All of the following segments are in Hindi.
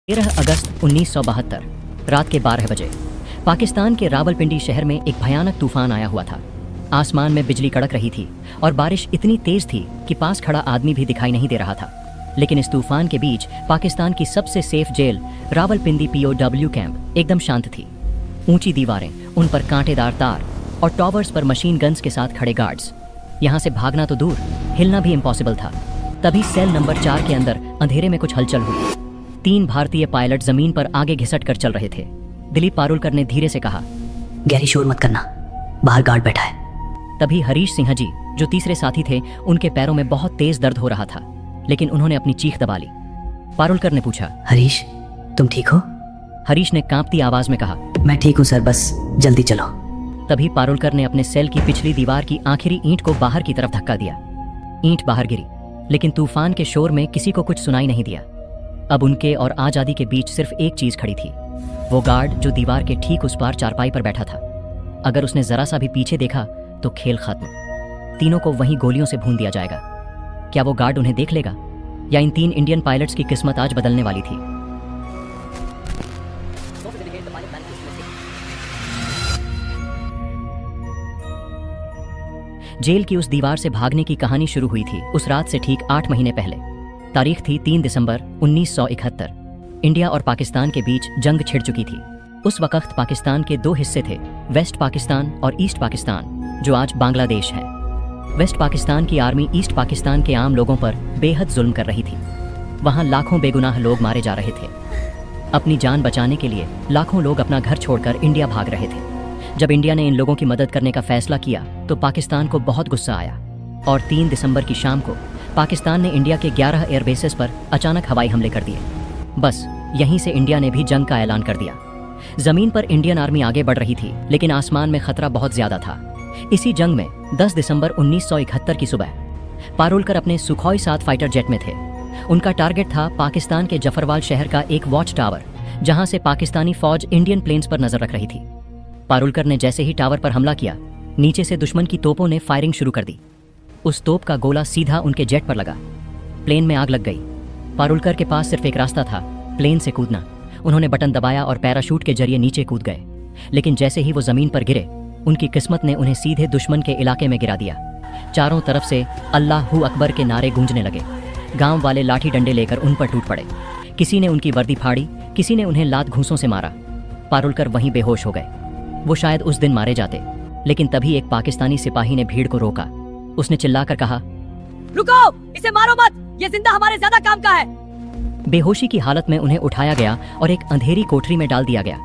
13 अगस्त 1972 रात के 12 बजे पाकिस्तान के रावलपिंडी शहर में एक भयानक तूफान आया हुआ था। आसमान में बिजली कड़क रही थी और बारिश इतनी तेज थी कि पास खड़ा आदमी भी दिखाई नहीं दे रहा था। लेकिन इस तूफान के बीच पाकिस्तान की सबसे safe jail Rawalpindi POW camp एकदम शांत थी। ऊंची दीवारें, उन पर कांटेदार तार और टॉवर्स पर मशीन गन्स के साथ खड़े गार्ड्स। यहाँ से भागना तो दूर, हिलना भी इम्पॉसिबल था। तभी सेल नंबर 4 के अंदर अंधेरे में कुछ हलचल हुई। 3 भारतीय पायलट जमीन पर आगे घिसट कर चल रहे थे। दिलीप पारुलकर ने धीरे से कहा, गहरी शोर मत करना, बाहर गार्ड बैठा है। तभी हरीश सिंह जी, जो तीसरे साथी थे, उनके पैरों में बहुत तेज दर्द हो रहा था, लेकिन उन्होंने अपनी चीख दबा ली। पारुलकर ने पूछा, हरीश तुम ठीक हो? हरीश ने कांपती आवाज में कहा, मैं ठीक हूँ सर, बस जल्दी चलो। तभी पारुलकर ने अपने सेल की पिछली दीवार की आखिरी ईंट को बाहर की तरफ धक्का दिया। ईंट बाहर गिरी, लेकिन तूफान के शोर में किसी को कुछ सुनाई नहीं दिया। अब उनके और आजादी के बीच सिर्फ एक चीज खड़ी थी, वो गार्ड जो दीवार के ठीक उस पार चारपाई पर बैठा था। अगर उसने जरा सा भी पीछे देखा तो खेल खत्म। तीनों को वहीं गोलियों से भून दिया जाएगा। क्या वो गार्ड उन्हें देख लेगा, या इन 3 इंडियन पायलट्स की किस्मत आज बदलने वाली थी? जेल की उस दीवार से भागने की कहानी शुरू हुई थी उस रात से ठीक 8 महीने पहले। तारीख थी 3 दिसंबर 1971। इंडिया और पाकिस्तान के बीच जंग छिड़ चुकी थी। उस वक्त पाकिस्तान के 2 हिस्से थे, वेस्ट पाकिस्तान और ईस्ट पाकिस्तान, जो आज बांग्लादेश है। वेस्ट पाकिस्तान की आर्मी ईस्ट पाकिस्तान के आम लोगों पर बेहद जुल्म कर रही थी। वहां लाखों बेगुनाह लोग मारे जा रहे थे। अपनी जान बचाने के लिए लाखों लोग अपना घर छोड़कर इंडिया भाग रहे थे। जब इंडिया ने इन लोगों की मदद करने का फैसला किया तो पाकिस्तान को बहुत गुस्सा आया और 3 दिसंबर की शाम को पाकिस्तान ने इंडिया के 11 एयरबेसेस पर अचानक हवाई हमले कर दिए। बस यहीं से इंडिया ने भी जंग का ऐलान कर दिया। जमीन पर इंडियन आर्मी आगे बढ़ रही थी, लेकिन आसमान में खतरा बहुत ज्यादा था। इसी जंग में 10 दिसंबर 1971 की सुबह पारुलकर अपने सुखोई 7 फाइटर जेट में थे। उनका टारगेट था पाकिस्तान के जफरवाल शहर का एक वॉच टावर, जहां से पाकिस्तानी फौज इंडियन प्लेन्स पर नजर रख रही थी। पारुलकर ने जैसे ही टावर पर हमला किया, नीचे से दुश्मन की तोपों ने फायरिंग शुरू कर दी। उस तोप का गोला सीधा उनके जेट पर लगा। प्लेन में आग लग गई। पारुलकर के पास सिर्फ एक रास्ता था, प्लेन से कूदना। उन्होंने बटन दबाया और पैराशूट के जरिए नीचे कूद गए। लेकिन जैसे ही वो जमीन पर गिरे, उनकी किस्मत ने उन्हें सीधे दुश्मन के इलाके में गिरा दिया। चारों तरफ से अल्लाहू अकबर के नारे गूंजने लगे। गांव वाले लाठी डंडे लेकर उन पर टूट पड़े। किसी ने उनकी वर्दी फाड़ी, किसी ने उन्हें लात घूंसों से मारा। पारुलकर वहीं बेहोश हो गए। वो शायद उस दिन मारे जाते, लेकिन तभी एक पाकिस्तानी सिपाही ने भीड़ को रोका। उसने चिल्लाकर कहा, रुको, इसे मारो मत, ये जिंदा हमारे ज्यादा काम का है। बेहोशी की हालत में उन्हें उठाया गया और एक अंधेरी कोठरी में डाल दिया गया।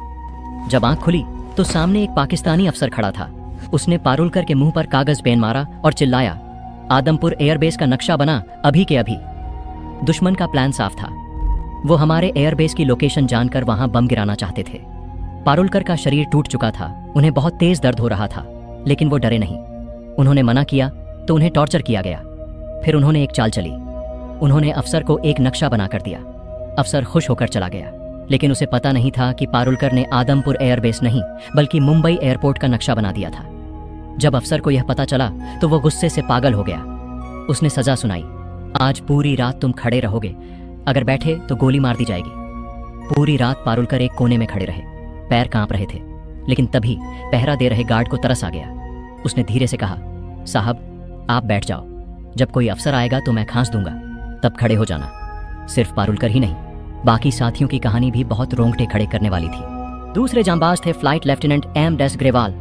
जब आंख खुली तो सामने एक पाकिस्तानी अफसर खड़ा था। उसने पारुलकर के मुंह पर कागज पेन मारा और चिल्लाया, आदमपुर एयरबेस का नक्शा बना अभी के अभी। दुश्मन का प्लान साफ था। वो हमारे एयरबेस की लोकेशन जानकर वहां बम गिराना चाहते थे। पारुलकर का शरीर टूट चुका था, उन्हें बहुत तेज दर्द हो रहा था, लेकिन वो डरे नहीं। उन्होंने मना किया तो उन्हें टॉर्चर किया गया। फिर उन्होंने एक चाल चली। उन्होंने अफसर को एक नक्शा बनाकर दिया। अफसर खुश होकर चला गया, लेकिन उसे पता नहीं था कि पारुलकर ने आदमपुर एयरबेस नहीं बल्कि मुंबई एयरपोर्ट का नक्शा बना दिया था। जब अफसर को यह पता चला तो वो गुस्से से पागल हो गया। उसने सजा सुनाई, आज पूरी रात तुम खड़े रहोगे, अगर बैठे तो गोली मार दी जाएगी। पूरी रात पारुलकर एक कोने में खड़े रहे। पैर कांप रहे थे, लेकिन तभी पहरा दे रहे गार्ड को तरस आ गया। उसने धीरे से कहा, साहब आप बैठ जाओ, जब कोई अफसर आएगा तो मैं खांस दूंगा, तब खड़े हो जाना। सिर्फ पारुलकर ही नहीं, बाकी साथियों की कहानी भी बहुत रोंगटे खड़े करने वाली थी। दूसरे जांबाज थे फ्लाइट लेफ्टिनेंट M. ग्रेवाल,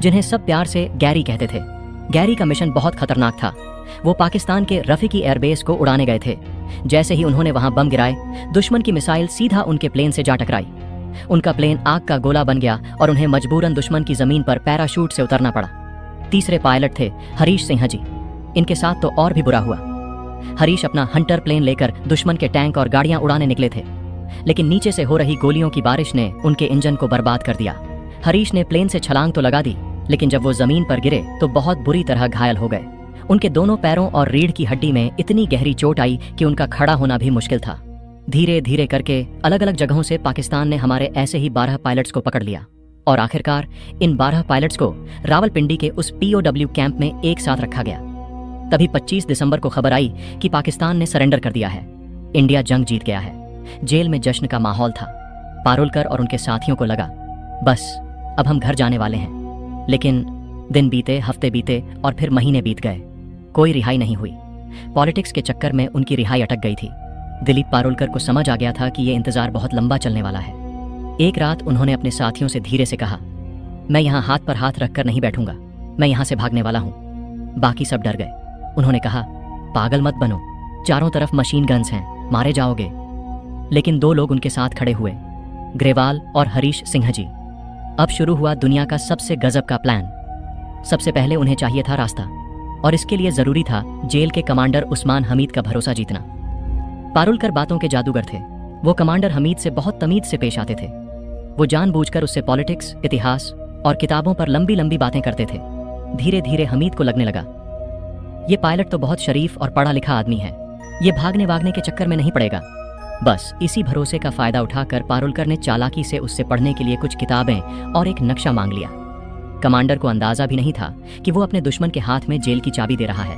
जिन्हें सब प्यार से गैरी कहते थे। गैरी का मिशन बहुत खतरनाक था। वो पाकिस्तान के रफीकी एयरबेस को उड़ाने गए थे। जैसे ही उन्होंने वहां बम गिराए, दुश्मन की मिसाइल सीधा उनके प्लेन से जा टकराई। उनका प्लेन आग का गोला बन गया और उन्हें मजबूरन दुश्मन की जमीन पर पैराशूट से उतरना पड़ा। तीसरे पायलट थे हरीश सिंह जी। इनके साथ तो और भी बुरा हुआ। हरीश अपना हंटर प्लेन लेकर दुश्मन के टैंक और गाड़ियां उड़ाने निकले थे, लेकिन नीचे से हो रही गोलियों की बारिश ने उनके इंजन को बर्बाद कर दिया। हरीश ने प्लेन से छलांग तो लगा दी, लेकिन जब वो जमीन पर गिरे तो बहुत बुरी तरह घायल हो गए। उनके दोनों पैरों और रीढ़ की हड्डी में इतनी गहरी चोट आई कि उनका खड़ा होना भी मुश्किल था। धीरे धीरे करके अलग अलग जगहों से पाकिस्तान ने हमारे ऐसे ही 12 पायलट्स को पकड़ लिया और आखिरकार इन 12 पायलट्स को रावलपिंडी के उस POW कैंप में एक साथ रखा गया। तभी 25 दिसंबर को खबर आई कि पाकिस्तान ने सरेंडर कर दिया है। इंडिया जंग जीत गया है। जेल में जश्न का माहौल था। पारुलकर और उनके साथियों को लगा बस अब हम घर जाने वाले हैं। लेकिन दिन बीते, हफ्ते बीते और फिर महीने बीत गए, कोई रिहाई नहीं हुई। पॉलिटिक्स के चक्कर में उनकी रिहाई अटक गई थी। दिलीप पारुलकर को समझ आ गया था कि ये इंतजार बहुत लंबा चलने वाला है। एक रात उन्होंने अपने साथियों से धीरे से कहा, मैं यहाँ हाथ पर हाथ रखकर नहीं बैठूंगा, मैं यहाँ से भागने वाला हूँ। बाकी सब डर गए। उन्होंने कहा, पागल मत बनो, चारों तरफ मशीन गन्स हैं, मारे जाओगे। लेकिन दो लोग उनके साथ खड़े हुए, ग्रेवाल और हरीश सिंह जी। अब शुरू हुआ दुनिया का सबसे गजब का प्लान। सबसे पहले उन्हें चाहिए था रास्ता, और इसके लिए जरूरी था जेल के कमांडर उस्मान हमीद का भरोसा जीतना। पारुलकर बातों के जादूगर थे। वो कमांडर हमीद से बहुत तमीज से पेश आते थे। वो जानबूझकर उससे पॉलिटिक्स, इतिहास और किताबों पर लंबी लंबी बातें करते थे। धीरे धीरे हमीद को लगने लगा, ये पायलट तो बहुत शरीफ और पढ़ा लिखा आदमी है, ये भागने वागने के चक्कर में नहीं पड़ेगा। बस इसी भरोसे का फायदा उठाकर पारुलकर ने चालाकी से उससे पढ़ने के लिए कुछ किताबें और एक नक्शा मांग लिया। कमांडर को अंदाजा भी नहीं था कि वो अपने दुश्मन के हाथ में जेल की चाबी दे रहा है।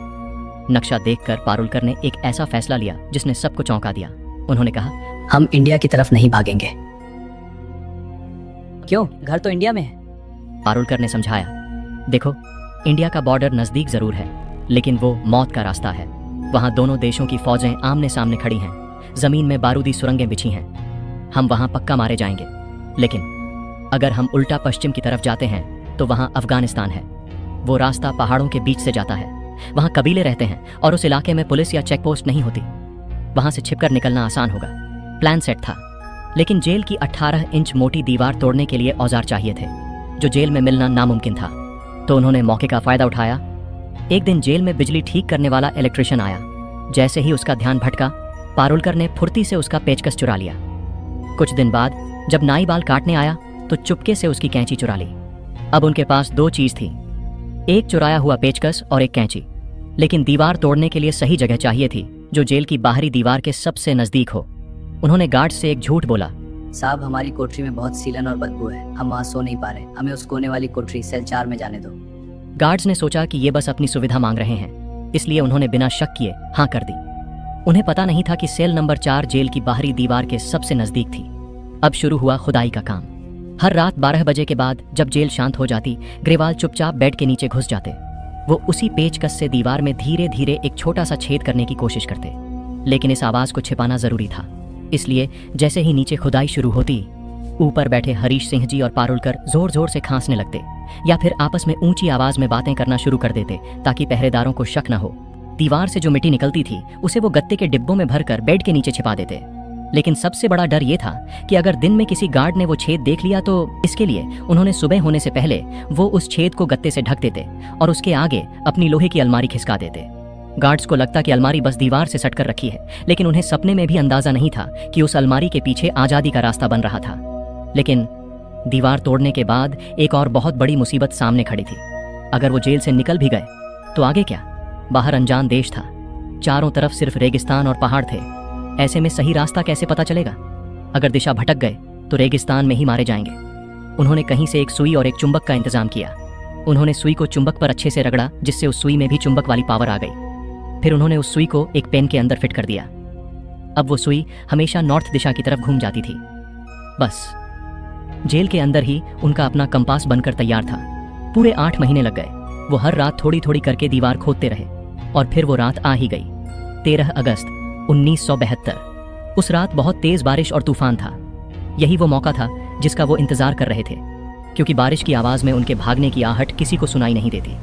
नक्शा देखकर पारुलकर ने एक ऐसा फैसला लिया जिसने सबको चौंका दिया। उन्होंने कहा, हम इंडिया की तरफ नहीं भागेंगे। क्यों? घर तो इंडिया में है। पारुलकर ने समझाया, देखो इंडिया का बॉर्डर नजदीक जरूर है, लेकिन वो मौत का रास्ता है। वहां दोनों देशों की फौजें आमने सामने खड़ी हैं, जमीन में बारूदी सुरंगें बिछी हैं। हम वहां पक्का मारे जाएंगे। लेकिन अगर हम उल्टा पश्चिम की तरफ जाते हैं तो वहां अफगानिस्तान है। वो रास्ता पहाड़ों के बीच से जाता है, वहां कबीले रहते हैं और उस इलाके में पुलिस या चेकपोस्ट नहीं होती। वहां से छिपकर निकलना आसान होगा। प्लान सेट था, लेकिन जेल की 18 इंच मोटी दीवार तोड़ने के लिए औजार चाहिए थे, जो जेल में मिलना नामुमकिन था। तो उन्होंने मौके का फायदा उठाया। एक दिन जेल में बिजली ठीक करने वाला इलेक्ट्रिशियन आया। जैसे ही उसका ध्यान भटका, पारुलकर ने फुर्ती से उसका पेचकस चुरा लिया। कुछ दिन बाद जब नाई बाल काटने आया तो चुपके से उसकी कैंची चुरा ली। अब उनके पास दो चीज थी, एक चुराया हुआ पेचकस और एक कैंची। लेकिन दीवार तोड़ने के लिए सही जगह चाहिए थी, जो जेल की बाहरी दीवार के सबसे नजदीक हो। उन्होंने गार्ड से एक झूठ बोला, साहब हमारी कोठरी में बहुत सीलन और बदबू है, हम वहाँ सो नहीं पा रहे, हमें उस कोने वाली कोठरी सेल 4 में जाने दो। गार्ड्स ने सोचा कि ये बस अपनी सुविधा मांग रहे हैं, इसलिए उन्होंने बिना शक किए हाँ कर दी। उन्हें पता नहीं था कि सेल नंबर 4 जेल की बाहरी दीवार के सबसे नजदीक थी। अब शुरू हुआ खुदाई का काम। हर रात 12 बजे के बाद जब जेल शांत हो जाती, ग्रेवाल चुपचाप बेड के नीचे घुस जाते। वो उसी पेचकस से दीवार में धीरे धीरे एक छोटा सा छेद करने की कोशिश करते। लेकिन इस आवाज को छिपाना जरूरी था, इसलिए जैसे ही नीचे खुदाई शुरू होती, ऊपर बैठे हरीश सिंह जी और पारुलकर जोर जोर से खांसने लगते या फिर आपस में ऊंची आवाज में बातें करना शुरू कर देते, ताकि पहरेदारों को शक न हो। दीवार से जो मिट्टी निकलती थी उसे वो गत्ते के डिब्बों में भरकर बेड के नीचे छिपा देते। लेकिन सबसे बड़ा डर ये था कि अगर दिन में किसी गार्ड ने वो छेद देख लिया तो इसके लिए उन्होंने सुबह होने से पहले वो उस छेद को गत्ते से ढक देते और उसके आगे अपनी लोहे की अलमारी खिसका देते। गार्ड्स को लगता कि अलमारी बस दीवार से सटकर रखी है, लेकिन उन्हें सपने में भी अंदाजा नहीं था कि उस अलमारी के पीछे आजादी का रास्ता बन रहा था। लेकिन दीवार तोड़ने के बाद एक और बहुत बड़ी मुसीबत सामने खड़ी थी। अगर वो जेल से निकल भी गए तो आगे क्या? बाहर अनजान देश था, चारों तरफ सिर्फ रेगिस्तान और पहाड़ थे। ऐसे में सही रास्ता कैसे पता चलेगा? अगर दिशा भटक गए तो रेगिस्तान में ही मारे जाएंगे। उन्होंने कहीं से एक सुई और एक चुंबक का इंतजाम किया। उन्होंने सुई को चुंबक पर अच्छे से रगड़ा, जिससे उस सुई में भी चुंबक वाली पावर आ गई। फिर उन्होंने उस सुई को एक पेन के अंदर फिट कर दिया। अब वो सुई हमेशा नॉर्थ दिशा की तरफ घूम जाती थी। बस जेल के अंदर ही उनका अपना कंपास बनकर तैयार था। पूरे 8 महीने लग गए। वो हर रात थोड़ी थोड़ी करके दीवार खोदते रहे और फिर वो रात आ ही गई। 13 अगस्त 1972। उस रात बहुत तेज बारिश और तूफान था। यही वो मौका था जिसका वो इंतजार कर रहे थे, क्योंकि बारिश की आवाज में उनके भागने की आहट किसी को सुनाई नहीं देती।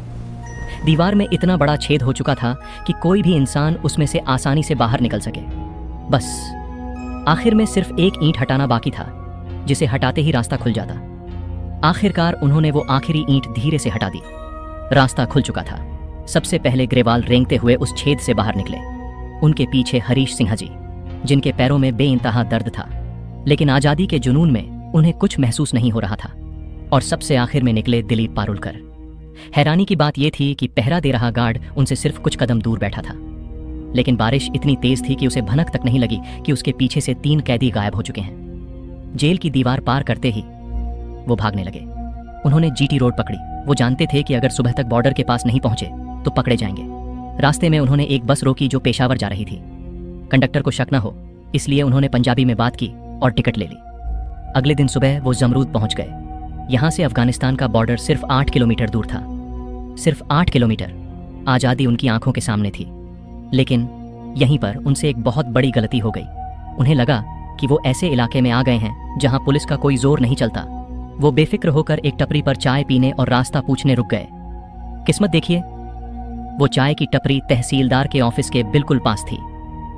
दीवार में इतना बड़ा छेद हो चुका था कि कोई भी इंसान उसमें से आसानी से बाहर निकल सके। बस आखिर में सिर्फ एक ईंट हटाना बाकी था, जिसे हटाते ही रास्ता खुल जाता। आखिरकार उन्होंने वो आखिरी ईंट धीरे से हटा दी। रास्ता खुल चुका था। सबसे पहले ग्रेवाल रेंगते हुए उस छेद से बाहर निकले। उनके पीछे हरीश सिंह जी, जिनके पैरों में बेइंतहा दर्द था, लेकिन आजादी के जुनून में उन्हें कुछ महसूस नहीं हो रहा था। और सबसे आखिर में निकले दिलीप पारुलकर। हैरानी की बात यह थी कि पहरा दे रहा गार्ड उनसे सिर्फ कुछ कदम दूर बैठा था, लेकिन बारिश इतनी तेज थी कि उसे भनक तक नहीं लगी कि उसके पीछे से 3 कैदी गायब हो चुके हैं। जेल की दीवार पार करते ही वो भागने लगे। उन्होंने जीटी रोड पकड़ी। वो जानते थे कि अगर सुबह तक बॉर्डर के पास नहीं पहुंचे तो पकड़े जाएंगे। रास्ते में उन्होंने एक बस रोकी जो पेशावर जा रही थी। कंडक्टर को शक न हो इसलिए उन्होंने पंजाबी में बात की और टिकट ले ली। अगले दिन सुबह वो जमरूद पहुंच गए। यहाँ से अफगानिस्तान का बॉर्डर सिर्फ 8 किलोमीटर दूर था। सिर्फ 8 किलोमीटर। आज़ादी उनकी आंखों के सामने थी। लेकिन यहीं पर उनसे एक बहुत बड़ी गलती हो गई। उन्हें लगा कि वो ऐसे इलाके में आ गए हैं जहाँ पुलिस का कोई जोर नहीं चलता। वो बेफिक्र होकर एक टपरी पर चाय पीने और रास्ता पूछने रुक गए। किस्मत देखिए, वो चाय की टपरी तहसीलदार के ऑफिस के बिल्कुल पास थी।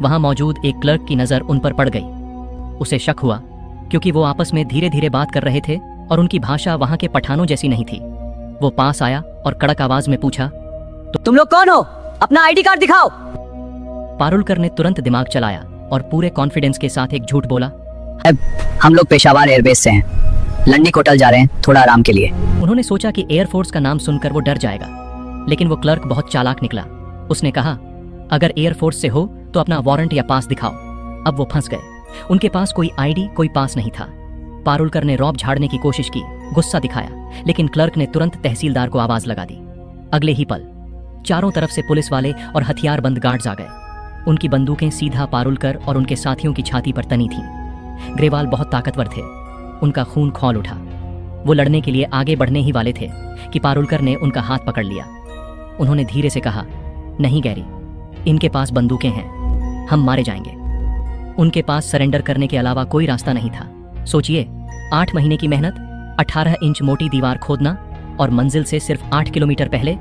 वहां मौजूद एक क्लर्क की नज़र उन पर पड़ गई। उसे शक हुआ क्योंकि वो आपस में धीरे धीरे बात कर रहे थे और उनकी भाषा वहां के पठानों जैसी नहीं थी। वो पास आया और कड़क आवाज में पूछा, तुम लोग कौन हो? अपना आईडी कार्ड दिखाओ। पारुलकर ने तुरंत दिमाग चलाया और पूरे कॉन्फिडेंस के साथ एक झूठ बोला, हम लोग पेशावर एयरबेस से हैं, लंडी कोटल जा रहे हैं थोड़ा आराम के लिए। उन्होंने सोचा कि एयरफोर्स का नाम सुनकर वो डर जाएगा, लेकिन वो क्लर्क बहुत चालाक निकला। उसने कहा, अगर एयरफोर्स से हो तो अपना वारंट या पास दिखाओ। अब वो फंस गए। उनके पास कोई आईडी कोई पास नहीं था। पारुलकर ने रौब झाड़ने की कोशिश की, गुस्सा दिखाया, लेकिन क्लर्क ने तुरंत तहसीलदार को आवाज लगा दी। अगले ही पल चारों तरफ से पुलिस वाले और हथियारबंद गार्ड्स आ गए। उनकी बंदूकें सीधा पारुलकर और उनके साथियों की छाती पर तनी थीं। ग्रेवाल बहुत ताकतवर थे। उनका खून खौल उठा। वो लड़ने के लिए आगे बढ़ने ही वाले थे कि पारुलकर ने उनका हाथ पकड़ लिया। उन्होंने धीरे से कहा, नहीं गैरी, इनके पास बंदूकें हैं, हम मारे जाएंगे। उनके पास सरेंडर करने के अलावा कोई रास्ता नहीं था। सोचिए, 8 महीने की मेहनत, 18 इंच मोटी दीवार खोदना और मंजिल से सिर्फ 8 किलोमीटर पहले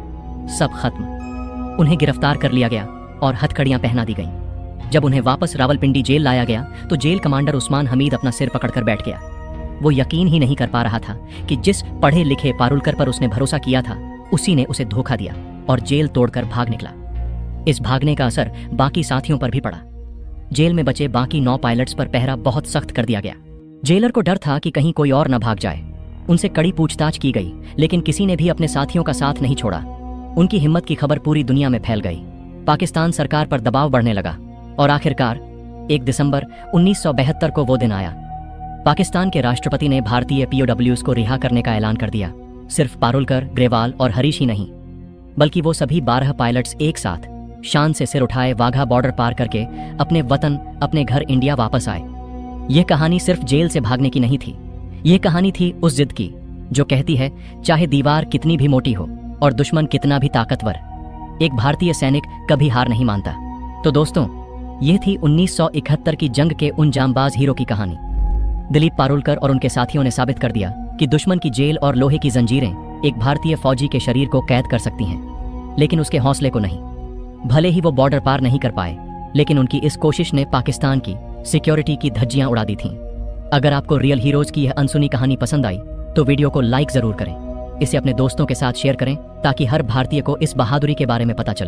सब खत्म। उन्हें गिरफ्तार कर लिया गया और हथकड़ियां पहना दी गईं। जब उन्हें वापस रावलपिंडी जेल लाया गया तो जेल कमांडर उस्मान हमीद अपना सिर पकड़कर बैठ गया। वो यकीन ही नहीं कर पा रहा था कि जिस पढ़े लिखे पारुलकर पर उसने भरोसा किया था, उसी ने उसे धोखा दिया और जेल तोड़कर भाग निकला। इस भागने का असर बाकी साथियों पर भी पड़ा। जेल में बचे बाकी 9 पायलट्स पर पहरा बहुत सख्त कर दिया गया। जेलर को डर था कि कहीं कोई और न भाग जाए। उनसे कड़ी पूछताछ की गई, लेकिन किसी ने भी अपने साथियों का साथ नहीं छोड़ा। उनकी हिम्मत की खबर पूरी दुनिया में फैल गई। पाकिस्तान सरकार पर दबाव बढ़ने लगा और आखिरकार 1 दिसंबर 1972 को वो दिन आया। पाकिस्तान के राष्ट्रपति ने भारतीय POWs को रिहा करने का ऐलान कर दिया। सिर्फ पारुलकर, ग्रेवाल और हरीश ही नहीं, बल्कि वो सभी 12 पायलट्स एक साथ शान से सिर उठाए वाघा बॉर्डर पार करके अपने वतन, अपने घर इंडिया वापस आए। यह कहानी सिर्फ जेल से भागने की नहीं थी। यह कहानी थी उस जिद की जो कहती है, चाहे दीवार कितनी भी मोटी हो और दुश्मन कितना भी ताकतवर, एक भारतीय सैनिक कभी हार नहीं मानता। तो दोस्तों, यह थी 1971 की जंग के उन जांबाज हीरो की कहानी। दिलीप पारुलकर और उनके साथियों ने साबित कर दिया कि दुश्मन की जेल और लोहे की जंजीरें एक भारतीय फौजी के शरीर को कैद कर सकती हैं, लेकिन उसके हौसले को नहीं। भले ही वो बॉर्डर पार नहीं कर पाए, लेकिन उनकी इस कोशिश ने पाकिस्तान की सिक्योरिटी की धज्जियां उड़ा दी थीं। अगर आपको रियल हीरोज की यह अनसुनी कहानी पसंद आई तो वीडियो को लाइक जरूर करें। इसे अपने दोस्तों के साथ शेयर करें ताकि हर भारतीय को इस बहादुरी के बारे में पता चले।